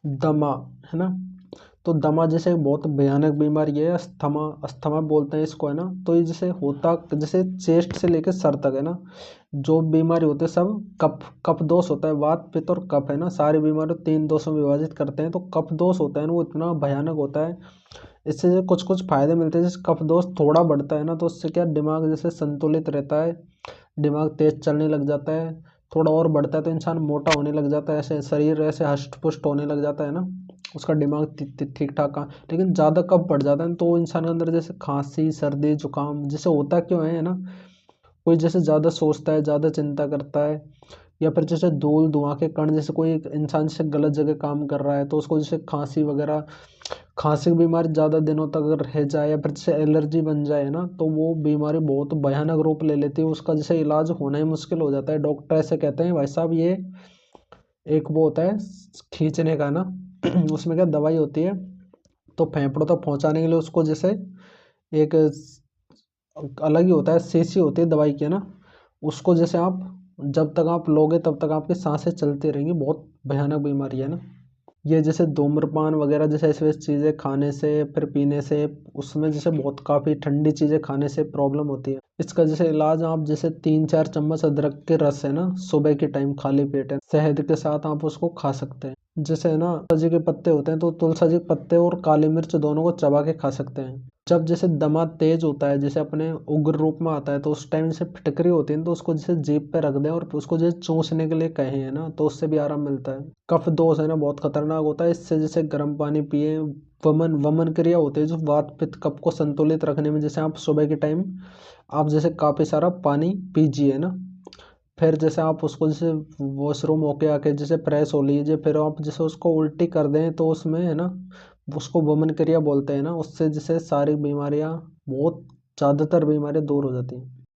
दमा, है ना। तो दमा जैसे एक बहुत भयानक बीमारी है, अस्थमा, अस्थमा बोलते हैं इसको, है ना। तो ये जैसे होता जैसे चेस्ट से लेकर सर तक, है ना। जो बीमारी होते हैं सब कफ कफ दोष होता है, वात पित्त और कफ, है ना। सारी बीमारी तीन दोषों में विभाजित करते हैं। तो कफ दोष होता है ना, वो इतना भयानक होता है। इससे जो कुछ कुछ फायदे मिलते हैं, जैसे कफ दोष थोड़ा बढ़ता है ना, तो उससे क्या दिमाग जैसे संतुलित रहता है, दिमाग तेज चलने लग जाता है। थोड़ा और बढ़ता है तो इंसान मोटा होने लग जाता है, ऐसे शरीर ऐसे हष्ट पुष्ट होने लग जाता है ना, उसका दिमाग ठीक ठाक का। लेकिन ज़्यादा कब बढ़ जाता है तो इंसान के अंदर जैसे खांसी सर्दी जुकाम जैसे होता क्यों है ना। कोई जैसे ज़्यादा सोचता है, ज़्यादा चिंता करता है, या फिर जैसे धूल धुआं के कण, जैसे कोई एक इंसान जैसे गलत जगह काम कर रहा है तो उसको जैसे खांसी वगैरह, खांसी की बीमारी ज़्यादा दिनों तक अगर रह जाए या फिर जैसे एलर्जी बन जाए ना, तो वो बीमारी बहुत भयानक रूप ले लेती है, उसका जैसे इलाज होना ही मुश्किल हो जाता है। डॉक्टर ऐसे कहते हैं भाई साहब ये एक वो होता है खींचने का ना उसमें क्या दवाई होती है, तो फेफड़ों तक पहुंचाने के लिए उसको जैसे एक अलग ही होता है, शीशी होती है दवाई की, है ना। उसको जैसे आप जब तक आप लोगे तब तक आपकी सांसें चलती रहेंगी, बहुत भयानक बीमारी है ना। ये जैसे धूम्रपान वगैरह जैसे ऐसे ऐसी चीज़ें खाने से फिर पीने से, उसमें जैसे बहुत काफ़ी ठंडी चीज़ें खाने से प्रॉब्लम होती है। इसका जैसे इलाज आप जैसे 3-4 चम्मच अदरक के रस, है ना, सुबह के टाइम खाली पेट है शहद के साथ आप उसको खा सकते हैं। जैसे है ना तुलसी के पत्ते होते हैं, तो तुलसी के पत्ते और काली मिर्च दोनों को चबा के खा सकते हैं। जब जैसे दमा तेज होता है, जैसे अपने उग्र रूप में आता है, तो उस टाइम जैसे फिटकरी होती है ना, तो उसको जैसे जीभ पे रख दें और उसको जैसे चूसने के लिए कहें, है ना, तो उससे भी आराम मिलता है। कफ दोष है ना बहुत खतरनाक होता है, इससे जैसे गर्म पानी पिए। वमन वमन क्रिया होती है जो वात पित्त कफ को संतुलित रखने में, जैसे आप सुबह के टाइम आप जैसे काफ़ी सारा पानी पीजिए ना, फिर जैसे आप उसको जैसे वॉशरूम होके आके जैसे फ्रेश हो लीजिए, फिर आप जैसे उसको उल्टी कर दें तो उसमें, है ना, उसको वमन क्रिया बोलते हैं ना, उससे जैसे सारी बीमारियां बहुत ज़्यादातर बीमारियां दूर हो जाती हैं।